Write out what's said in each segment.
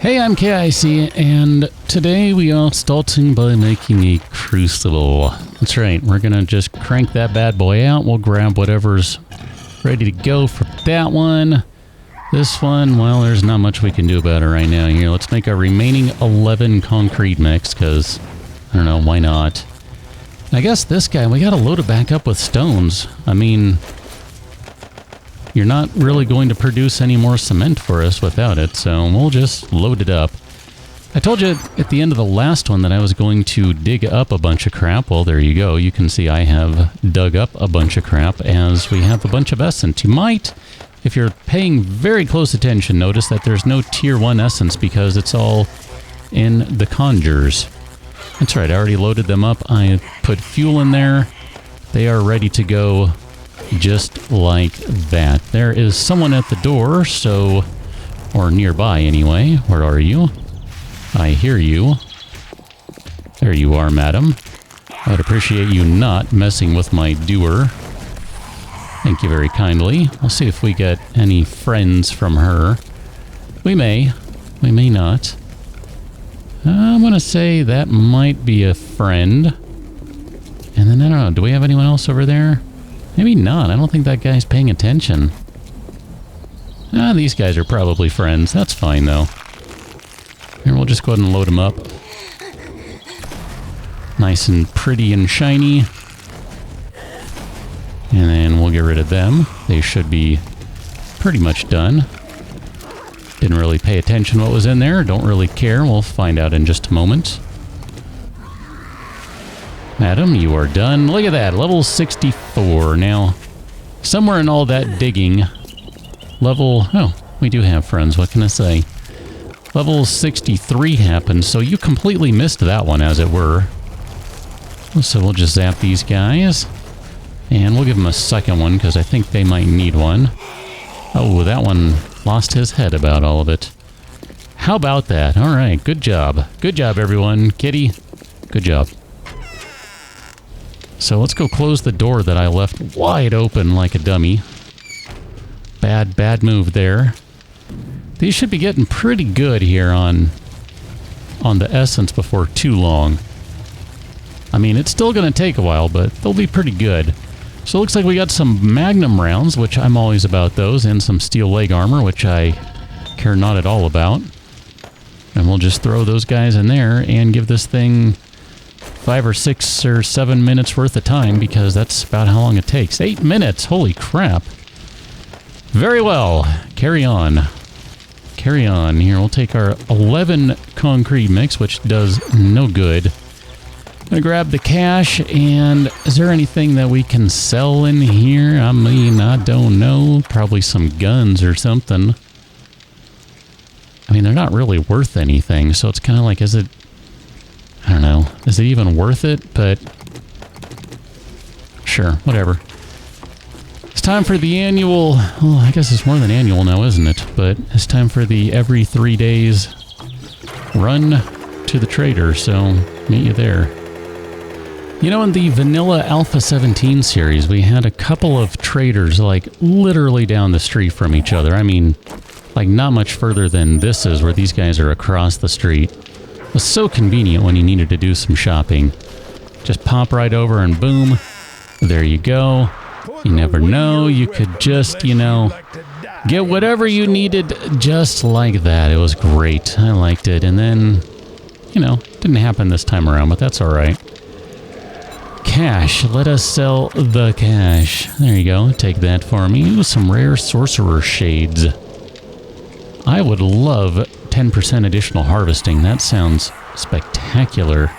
Hey, I'm KIC, and today we are starting by making a crucible. That's right, we're gonna just crank that bad boy out. We'll grab whatever's ready to go for that one. This one, well, there's not much we can do about it right now. Here, let's make our remaining 11 concrete mix, because, I don't know, why not? I guess this guy, we gotta load it back up with stones. I mean, you're not really going to produce any more cement for us without it, so we'll just load it up. I told you at the end of the last one that I was going to dig up a bunch of crap. Well, there you go. You can see I have dug up a bunch of crap as we have a bunch of essence. You might, if you're paying very close attention, notice that there's no tier 1 essence because it's all in the conjures. That's right, I already loaded them up. I put fuel in there. They are ready to go. Just like that. There is someone at the door, so... or nearby, anyway. Where are you? I hear you. There you are, madam. I'd appreciate you not messing with my doer. Thank you very kindly. We'll see if we get any friends from her. We may. We may not. I'm gonna say that might be a friend. And then, I don't know, do we have anyone else over there? Maybe not. I don't think that guy's paying attention. Ah, these guys are probably friends. That's fine, though. Here, we'll just go ahead and load them up. Nice and pretty and shiny. And then we'll get rid of them. They should be pretty much done. Didn't really pay attention what was in there. Don't really care. We'll find out in just a moment. Madam, you are done. Look at that, level 64. Now, somewhere in all that digging, level... oh, we do have friends, what can I say? Level 63 happened, so you completely missed that one, as it were. So we'll just zap these guys. And we'll give them a second one, because I think they might need one. Oh, that one lost his head about all of it. How about that? Alright, good job. Good job, everyone. Kitty, good job. So let's go close the door that I left wide open like a dummy. Bad move there. These should be getting pretty good here on the essence before too long. I mean, it's still going to take a while, but they'll be pretty good. So it looks like we got some magnum rounds, which I'm always about those, and some steel leg armor, which I care not at all about. And we'll just throw those guys in there and give this thing 5 or 6 or 7 minutes worth of time, because that's about how long it takes. 8 minutes! Holy crap! Very well. Carry on. Carry on. Here, we'll take our 11 concrete mix, which does no good. I'm gonna grab the cash, and is there anything that we can sell in here? I mean, I don't know. Probably some guns or something. I mean, they're not really worth anything, so it's kind of like, is it... I don't know. Is it even worth it? But sure, whatever. It's time for the annual... well, I guess it's more than annual now, isn't it? But it's time for the every 3 days run to the trader, so meet you there. You know, in the vanilla Alpha 17 series, we had a couple of traders, like, literally down the street from each other. I mean, like, not much further than this is, where these guys are across the street. It was so convenient when you needed to do some shopping. Just pop right over and boom, there you go. You never know, you could just, you know, get whatever you needed just like that. It was great. I liked it. And then, you know, didn't happen this time around, but that's alright. Cash. Let us sell the cash. There you go. Take that for me. Ooh, some rare sorcerer shades. I would love 10% additional harvesting. That sounds spectacular.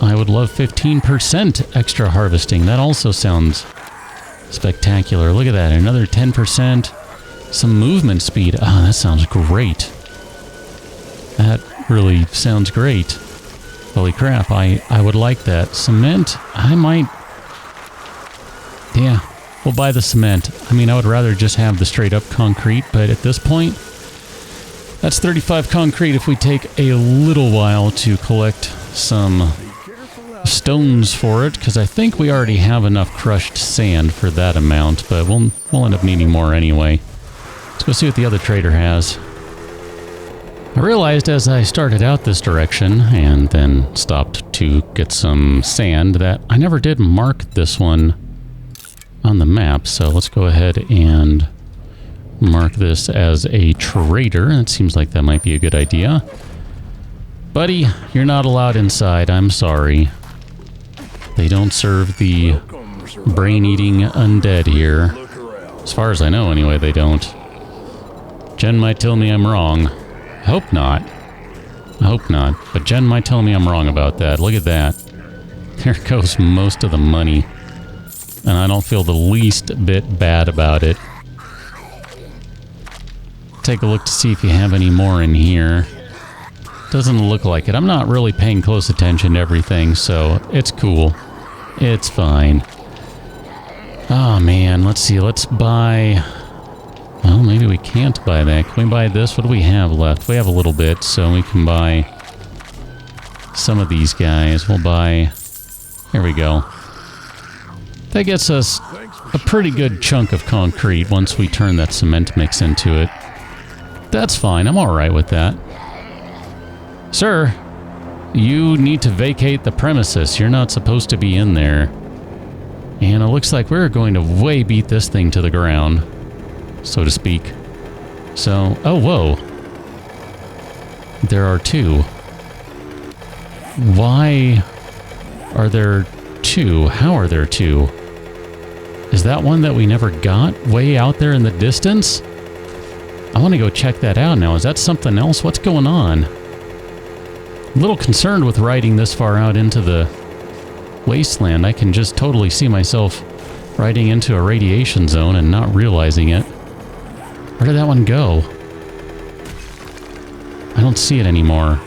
I would love 15% extra harvesting. That also sounds spectacular. Look at that. Another 10%. Some movement speed. Oh, that sounds great. That really sounds great. Holy crap. I would like that. Cement. I might... yeah. We'll buy the cement. I mean, I would rather just have the straight up concrete, but at this point, that's 35 concrete if we take a little while to collect some stones for it, because I think we already have enough crushed sand for that amount, but we'll end up needing more anyway. Let's go see what the other trader has. I realized as I started out this direction and then stopped to get some sand that I never did mark this one on the map. So let's go ahead and mark this as a trader. It seems like that might be a good idea. Buddy, you're not allowed inside. I'm sorry. They don't serve the brain-eating undead here. As far as I know, anyway, they don't. Jen might tell me I'm wrong. I hope not. I hope not. But Jen might tell me I'm wrong about that. Look at that. There goes most of the money. And I don't feel the least bit bad about it. Take a look to see if you have any more in here. Doesn't look like it. I'm not really paying close attention to everything, so it's cool. It's fine. Oh man, let's see. Let's buy... Well, maybe we can't buy that. Can we buy this? What do we have left? We have a little bit, so we can buy some of these guys. We'll buy... Here we go. That gets us a pretty good chunk of concrete once we turn that cement mix into it. That's fine. I'm alright with that. Sir, you need to vacate the premises. You're not supposed to be in there. And it looks like we're going to way beat this thing to the ground, so to speak. So, oh, whoa. There are two. Why are there two? How are there two? Is that one that we never got way out there in the distance? I want to go check that out now. Is that something else? What's going on? A little concerned with riding this far out into the wasteland. I can just totally see myself riding into a radiation zone and not realizing it. Where did that one go? I don't see it anymore.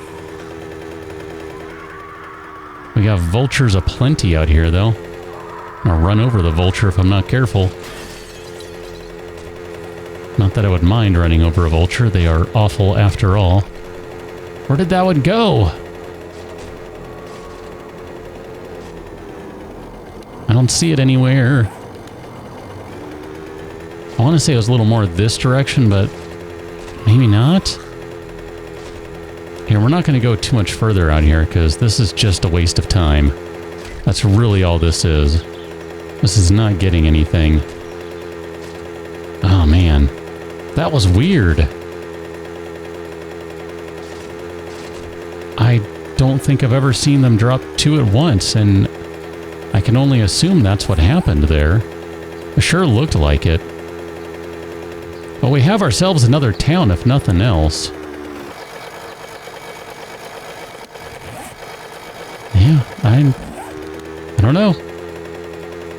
We got vultures aplenty out here, though. I'm gonna run over the vulture if I'm not careful. Not that I would mind running over a vulture. They are awful after all. Where did that one go? I don't see it anywhere. I want to say it was a little more this direction, but maybe not. Here, we're not going to go too much further out here because this is just a waste of time. That's really all this is. This is not getting anything. Oh man, that was weird. I don't think I've ever seen them drop two at once, and I can only assume that's what happened there. It sure looked like it. But we have ourselves another town, if nothing else. Yeah, I don't know.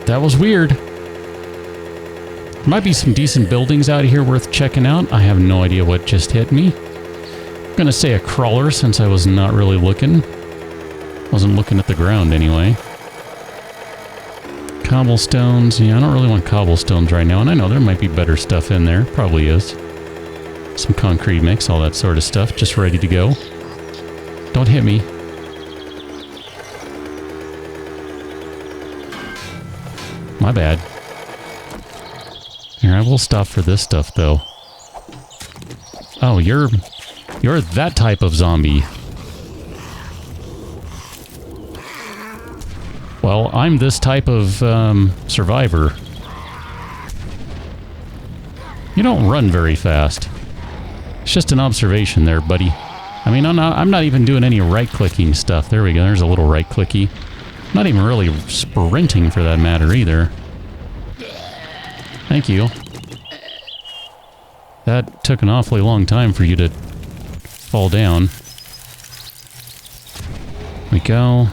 That was weird. There might be some decent buildings out here worth checking out. I have no idea what just hit me. I'm gonna say a crawler since I was not really looking. Wasn't looking at the ground anyway. Cobblestones. Yeah, I don't really want cobblestones right now, and I know there might be better stuff in there. Probably is. Some concrete mix, all that sort of stuff, just ready to go. Don't hit me. My bad. Here, I will stop for this stuff, though. Oh, you're that type of zombie. Well, I'm this type of survivor. You don't run very fast. It's just an observation there, buddy. I mean, I'm not even doing any right-clicking stuff. There we go. There's a little right-clicky. Not even really sprinting for that matter either. Thank you. That took an awfully long time for you to fall down. There we go.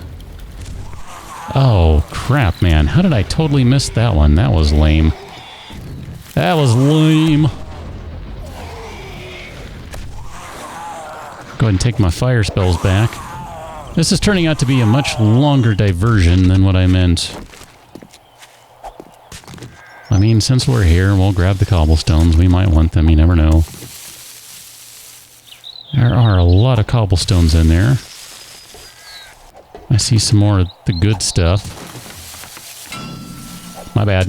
Oh, crap, man. How did I totally miss that one? That was lame. That was lame. Go ahead and take my fire spells back. This is turning out to be a much longer diversion than what I meant. I mean, since we're here, we'll grab the cobblestones. We might want them, you never know. There are a lot of cobblestones in there. I see some more of the good stuff. My bad.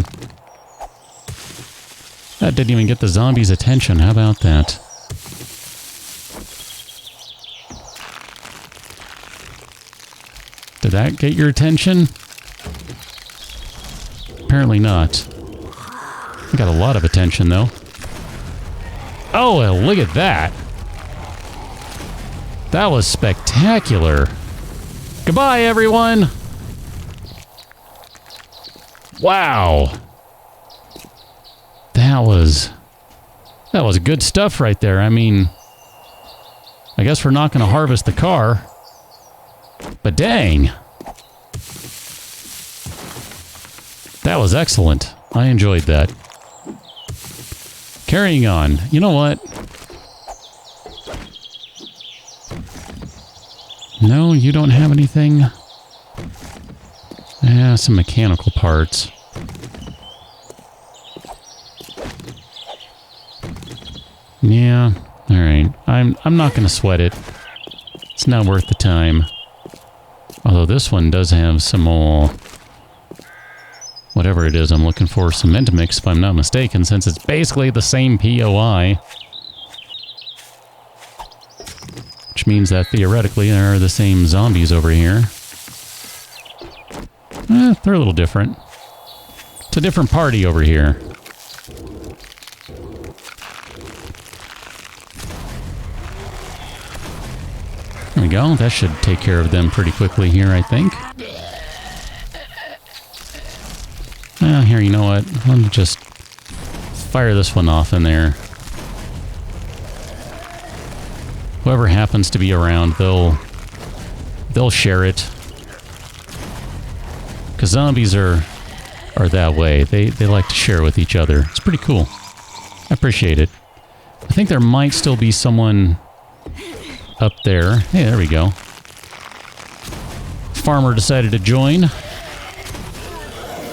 That didn't even get the zombies' attention. How about that? Did that get your attention? Apparently not. I got a lot of attention, though. Oh, well, look at that. That was spectacular. Goodbye, everyone. Wow. That was good stuff right there. I mean, I guess we're not going to harvest the car. But dang. That was excellent. I enjoyed that. Carrying on. You know what? No, you don't have anything? Yeah, some mechanical parts. Yeah, alright. I'm not gonna sweat it. It's not worth the time. Although this one does have some more... whatever it is I'm looking for, cement mix, if I'm not mistaken, since it's basically the same POI. Which means that theoretically there are the same zombies over here. They're a little different. It's a different party over here. There we go. That should take care of them pretty quickly here, I think. Well, here, you know what? Let me just fire this one off in there. Whoever happens to be around, they'll share it. Because zombies are that way. They like to share with each other. It's pretty cool. I appreciate it. I think there might still be someone up there. Hey, there we go. Farmer decided to join.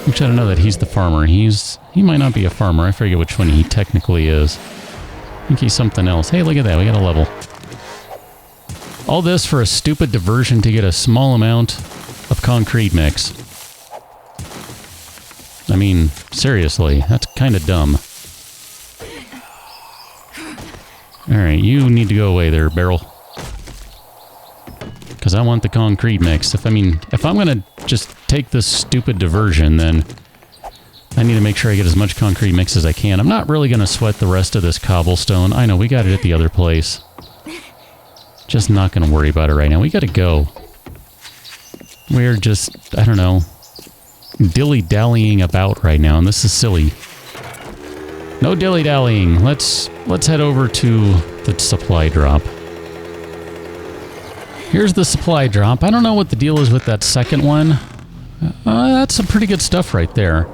Which I don't know that he's the farmer. He might not be a farmer. I forget which one he technically is. I think he's something else. Hey, look at that. We got a level. All this for a stupid diversion to get a small amount of concrete mix. I mean, seriously, that's kind of dumb. Alright, you need to go away there, barrel. Because I want the concrete mix. If I'm going to just take this stupid diversion, then I need to make sure I get as much concrete mix as I can. I'm not really going to sweat the rest of this cobblestone. I know, we got it at the other place. Just not going to worry about it right now. We got to go. We're just, I don't know, dilly-dallying about right now, and this is silly. No dilly-dallying. Let's head over to the supply drop. Here's the supply drop. I don't know what the deal is with that second one. That's some pretty good stuff right there.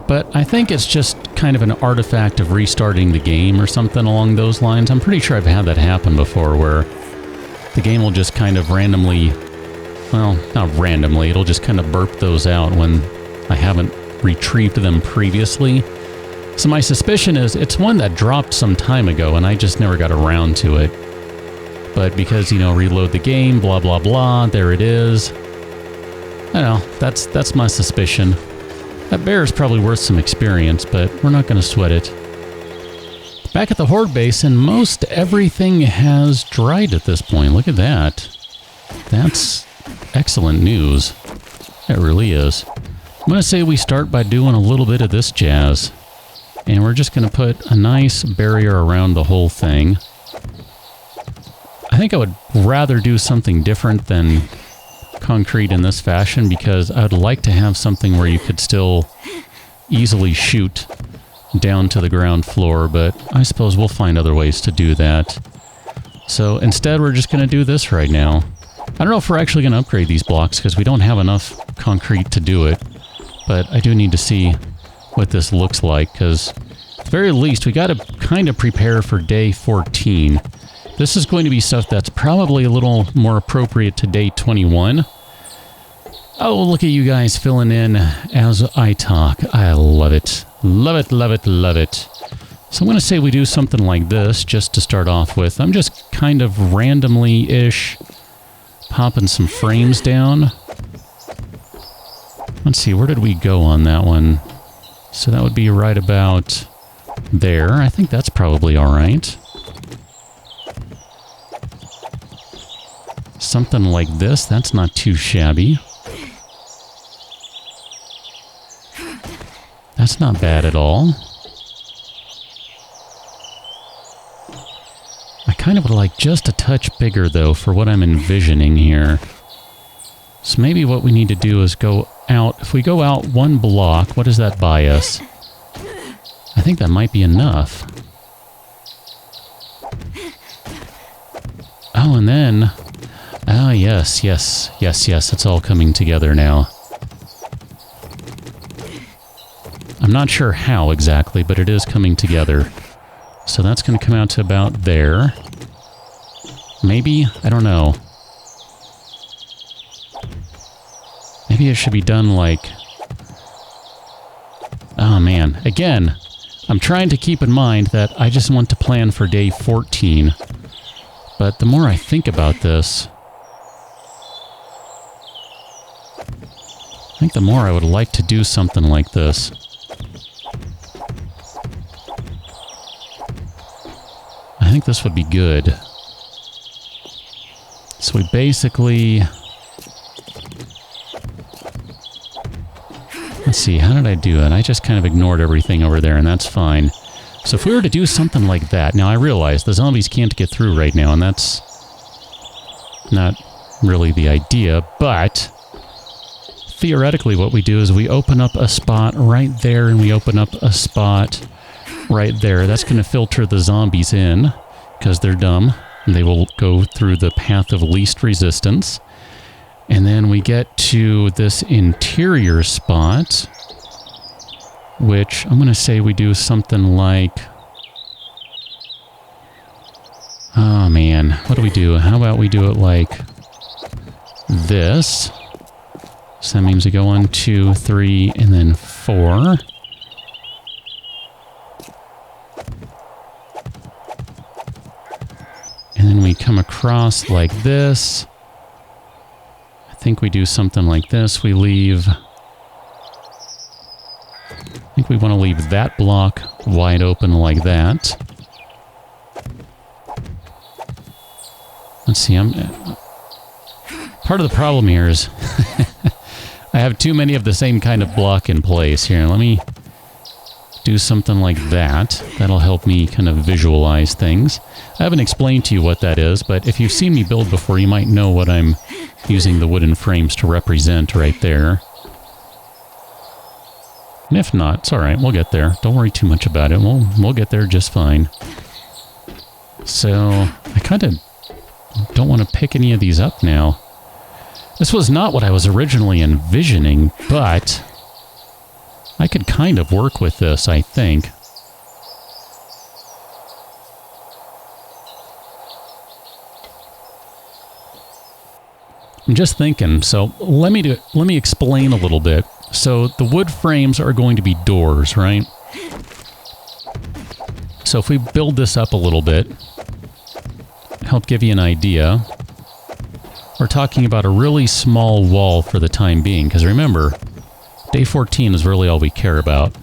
But I think it's just kind of an artifact of restarting the game or something along those lines. I'm pretty sure I've had that happen before, where the game will just kind of randomly... well, not randomly. It'll just kind of burp those out when I haven't retrieved them previously. So my suspicion is it's one that dropped some time ago and I just never got around to it. But because, you know, reload the game, blah, blah, blah, there it is. I don't know, that's my suspicion. That bear is probably worth some experience, but we're not going to sweat it. Back at the Horde base, and most everything has dried at this point. Look at that. That's excellent news. It really is. I'm going to say we start by doing a little bit of this jazz. And we're just going to put a nice barrier around the whole thing. I think I would rather do something different than concrete in this fashion, because I would like to have something where you could still easily shoot down to the ground floor, but I suppose we'll find other ways to do that. So instead, we're just going to do this right now. I don't know if we're actually going to upgrade these blocks, because we don't have enough concrete to do it, but I do need to see what this looks like, because at the very least, we got to kind of prepare for day 14. This is going to be stuff that's probably a little more appropriate to day 21. Oh, look at you guys filling in as I talk. I love it. Love it, love it, love it. So I'm going to say we do something like this just to start off with. I'm just kind of randomly-ish popping some frames down. Let's see, where did we go on that one? So that would be right about there. I think that's probably all right. Something like this. That's not too shabby. That's not bad at all. I kind of would like just a touch bigger, though, for what I'm envisioning here. So maybe what we need to do is go out. If we go out one block, what does that buy us? I think that might be enough. Oh, and then... Oh, yes, yes, yes, yes. It's all coming together now. I'm not sure how exactly, but it is coming together. So that's going to come out to about there. Maybe? I don't know. Maybe it should be done like... Oh, man. Again, I'm trying to keep in mind that I just want to plan for day 14. But the more I think about this... I think the more I would like to do something like this. I think this would be good. So we basically... Let's see, how did I do it? I just kind of ignored everything over there, and that's fine. So if we were to do something like that... Now, I realize the zombies can't get through right now, and that's not really the idea, but... Theoretically, what we do is we open up a spot right there, and we open up a spot right there. That's going to filter the zombies in, because they're dumb. And they will go through the path of least resistance. And then we get to this interior spot, which I'm going to say we do something like... Oh, man. What do we do? How about we do it like this? So that means we go 1, 2, 3, and then 4. And then we come across like this. I think we do something like this. We leave... I think we want to leave that block wide open like that. Let's see, part of the problem here is... I have too many of the same kind of block in place here. Let me do something like that. That'll help me kind of visualize things. I haven't explained to you what that is, but if you've seen me build before, you might know what I'm using the wooden frames to represent right there. And if not, it's alright, we'll get there. Don't worry too much about it. We'll get there just fine. So, I kind of don't want to pick any of these up now. This was not what I was originally envisioning, but I could kind of work with this, I think. I'm just thinking, so let me explain a little bit. So the wood frames are going to be doors, right? So if we build this up a little bit, help give you an idea. We're talking about a really small wall for the time being, because remember, day 14 is really all we care about.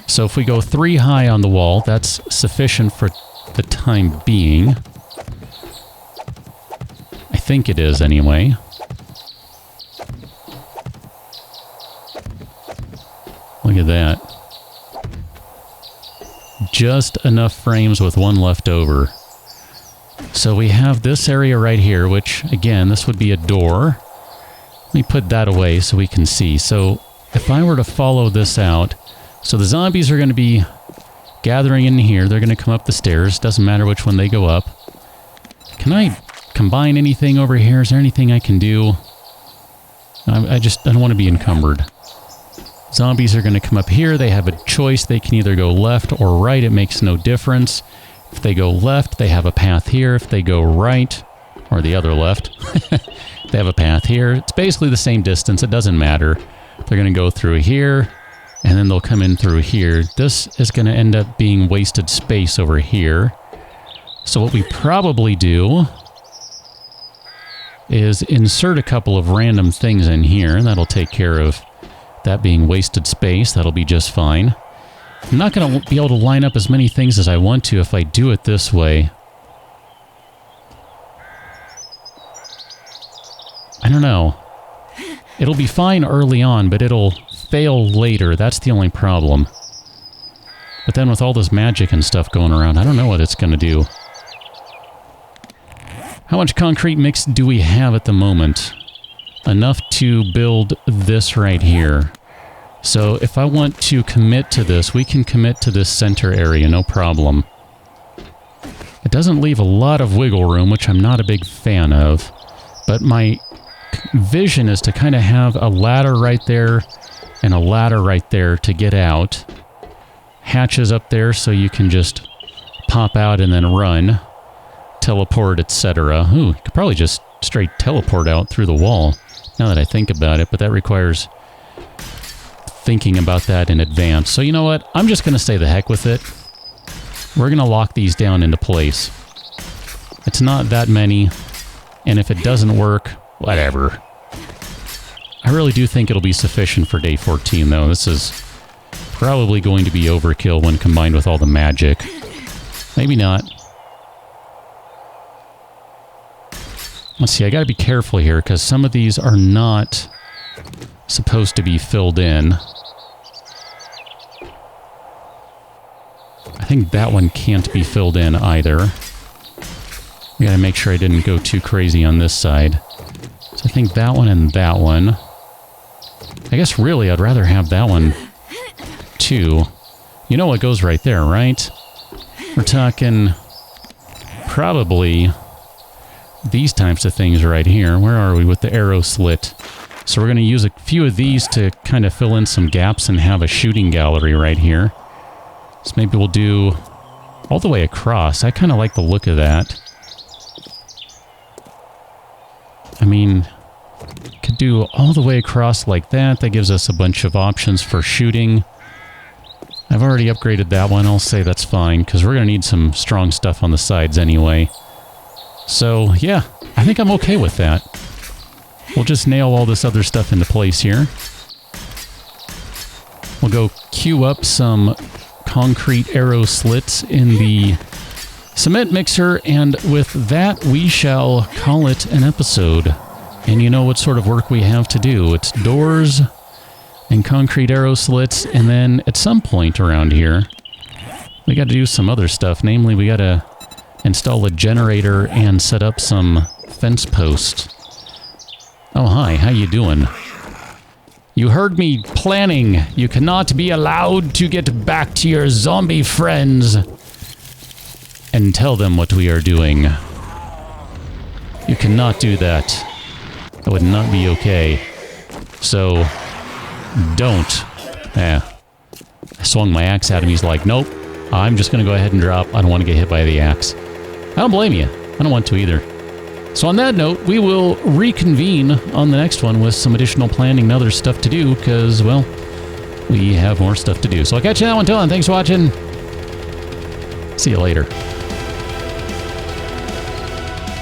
So if we go 3 high on the wall, that's sufficient for the time being. I think it is, anyway. Look at that. Just enough frames with 1 left over. So we have this area right here, which, again, this would be a door. Let me put that away so we can see. So if I were to follow this out, so the zombies are going to be gathering in here. They're going to come up the stairs. Doesn't matter which one they go up. Can I combine anything over here? Is there anything I can do? I don't want to be encumbered. Zombies are going to come up here. They have a choice. They can either go left or right. It makes no difference. If they go left, they have a path here. If they go right, or the other left, they have a path here. It's basically the same distance. It doesn't matter. They're going to go through here, and then they'll come in through here. This is going to end up being wasted space over here. So what we probably do is insert a couple of random things in here. That'll take care of that being wasted space. That'll be just fine. I'm not going to be able to line up as many things as I want to if I do it this way. I don't know. It'll be fine early on, but it'll fail later. That's the only problem. But then with all this magic and stuff going around, I don't know what it's going to do. How much concrete mix do we have at the moment? Enough to build this right here. So if I want to commit to this, we can commit to this center area, no problem. It doesn't leave a lot of wiggle room, which I'm not a big fan of. But my vision is to kind of have a ladder right there and a ladder right there to get out. Hatches up there so you can just pop out and then run, teleport, etc. Ooh, you could probably just straight teleport out through the wall, now that I think about it, but that requires thinking about that in advance. So you know what? I'm just going to say the heck with it. We're going to lock these down into place. It's not that many, and if it doesn't work, whatever. I really do think it'll be sufficient for day 14, though. This is probably going to be overkill when combined with all the magic. Maybe not. Let's see, I gotta be careful here, because some of these are not supposed to be filled in. I think that one can't be filled in either. We gotta make sure I didn't go too crazy on this side. So I think that one and that one. I guess really I'd rather have that one too. You know what goes right there, right? We're talking probably these types of things right here. Where are we with the arrow slit? So we're going to use a few of these to kind of fill in some gaps and have a shooting gallery right here. So maybe we'll do all the way across. I kind of like the look of that. I mean, could do all the way across like that. That gives us a bunch of options for shooting. I've already upgraded that one. I'll say that's fine, because we're going to need some strong stuff on the sides anyway. So, yeah, I think I'm okay with that. We'll just nail all this other stuff into place here. We'll go queue up some concrete arrow slits in the cement mixer, and with that, we shall call it an episode. And you know what sort of work we have to do. It's doors and concrete arrow slits, and then at some point around here, we got to do some other stuff. Namely, we got to install a generator and set up some fence posts. Oh, hi, how you doing? You heard me planning. You cannot be allowed to get back to your zombie friends and tell them what we are doing. You cannot do that. That would not be okay. So, don't. I swung my axe at him. He's like, nope, I'm just going to go ahead and drop. I don't want to get hit by the axe. I don't blame you. I don't want to either. So on that note, we will reconvene on the next one with some additional planning and other stuff to do, because, well, we have more stuff to do. So I'll catch you that one, Thanks for watching. See you later.